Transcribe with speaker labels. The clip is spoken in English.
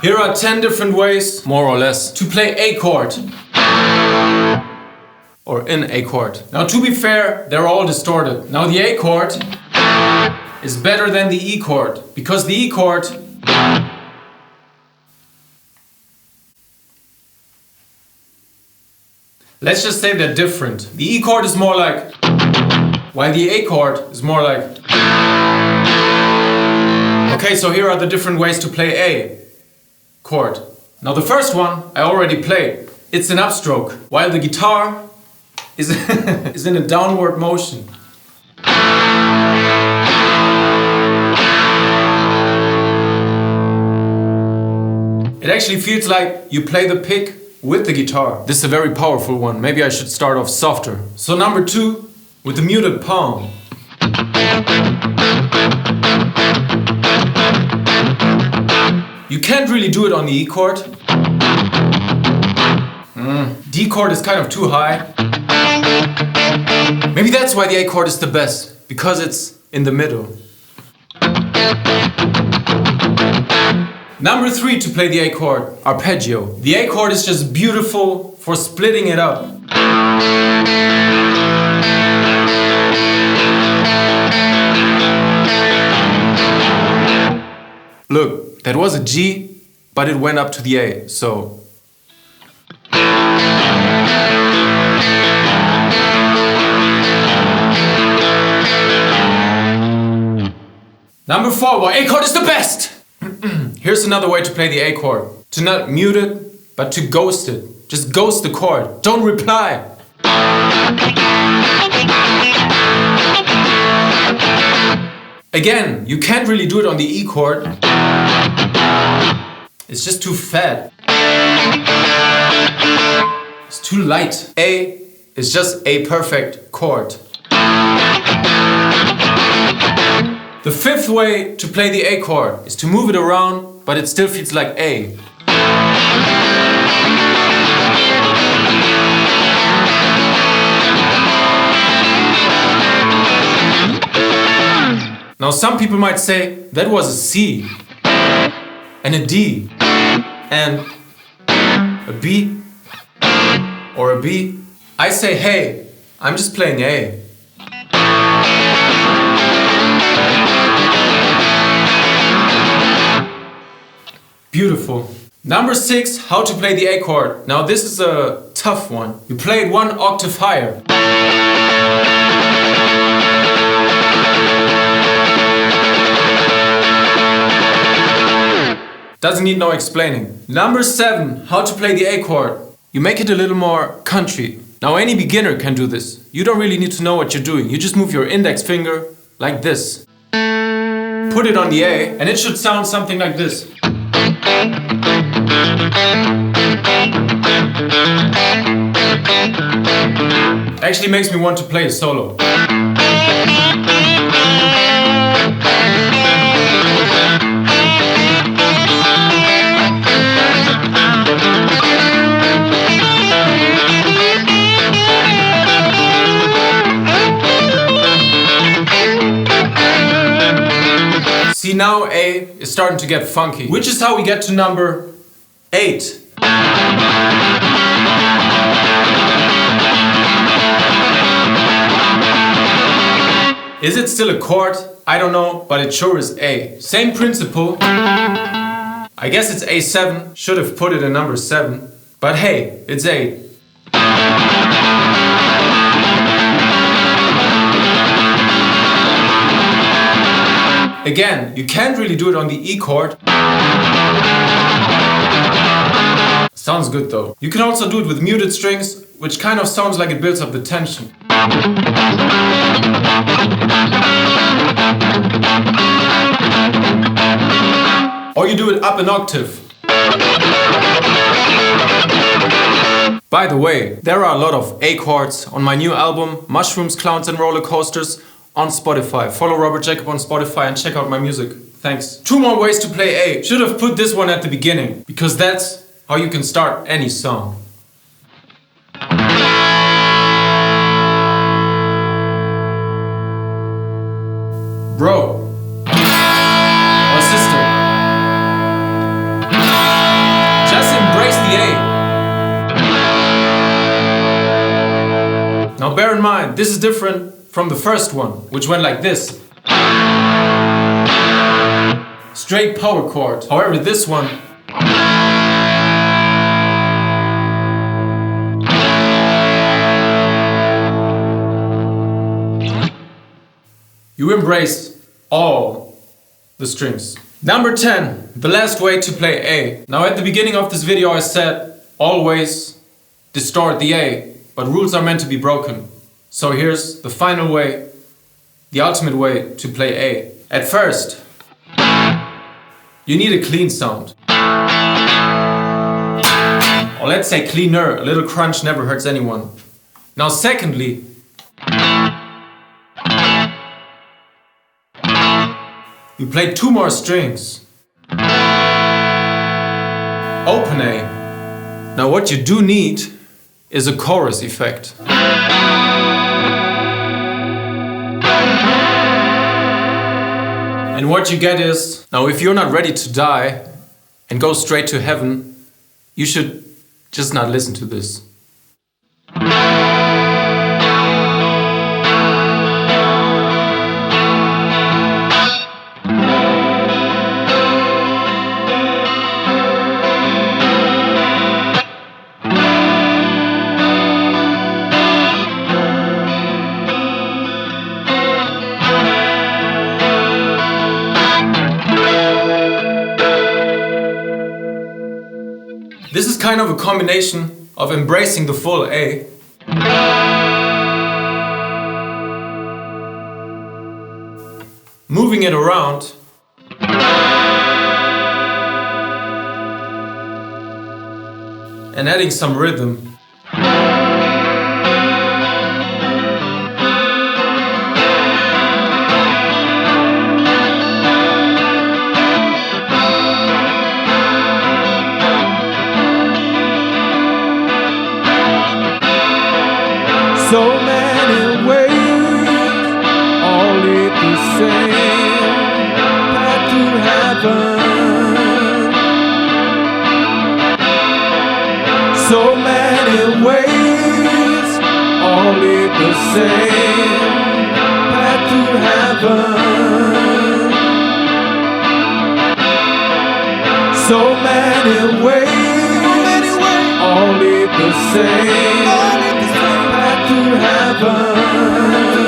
Speaker 1: Here are 10 different ways, more or less, to play a chord. Or in a chord. Now to be fair, they're all distorted. Now the A chord is better than the E chord, because the E chord let's just say they're different. The E chord is more like, while the A chord is more like. Okay, so here are the different ways to play A chord. Now the first one I already played. It's an upstroke, while the guitar is, is in a downward motion. It actually feels like you play the pick with the guitar. This is a very powerful one. Maybe I should start off softer. So number 2, with the muted palm. You can't really do it on the E chord. D chord is kind of too high. Maybe that's why the A chord is the best, because it's in the middle. Number 3 to play the A chord, arpeggio. The A chord is just beautiful for splitting it up. Look, that was a G, but it went up to the A, so. Number 4, why A chord is the best! Here's another way to play the A chord. To not mute it, but to ghost it. Just ghost the chord. Don't reply. Again, you can't really do it on the E chord. It's just too fat. It's too light. A is just a perfect chord. The 5th way to play the A chord is to move it around, but it still feels like A. Now some people might say that was a C and a D and a B or a B. I say, hey, I'm just playing A. Beautiful. Number 6, how to play the A chord. Now this is a tough one. You play it 1 octave higher. Doesn't need no explaining. Number 7, how to play the A chord. You make it a little more country. Now any beginner can do this. You don't really need to know what you're doing. You just move your index finger like this. Put it on the A and it should sound something like this. Actually makes me want to play a solo. See, now A is starting to get funky, which is how we get to number 8. Is it still a chord? I don't know, but it sure is A. Same principle. I guess it's A7. Should have put it in number 7. But hey, it's 8. Again, you can't really do it on the E chord. Sounds good though. You can also do it with muted strings, which kind of sounds like it builds up the tension. Or you do it up an octave. By the way, there are a lot of A chords on my new album, Mushrooms, Clowns and Rollercoasters, on Spotify. Follow Robert Jakob on Spotify and check out my music. Thanks. 2 more ways to play A. Should have put this one at the beginning, because that's how you can start any song. Bro. Or sister. Now bear in mind, this is different from the first one, which went like this. Straight power chord. However, this one you embrace all the strings. Number 10, the last way to play A. Now at the beginning of this video I said always distort the A, but rules are meant to be broken. So here's the final way, the ultimate way to play A. At first, you need a clean sound. Or let's say cleaner, a little crunch never hurts anyone. Now secondly, we play 2 more strings. Open A. Now what you do need is a chorus effect. And what you get is, now if you're not ready to die and go straight to heaven, you should just not listen to this. This is kind of a combination of embracing the full A moving it around and adding some rhythm.
Speaker 2: So many ways, all lead the same path to heaven. So many ways, all lead the same path to heaven. So many ways, all lead the same to heaven.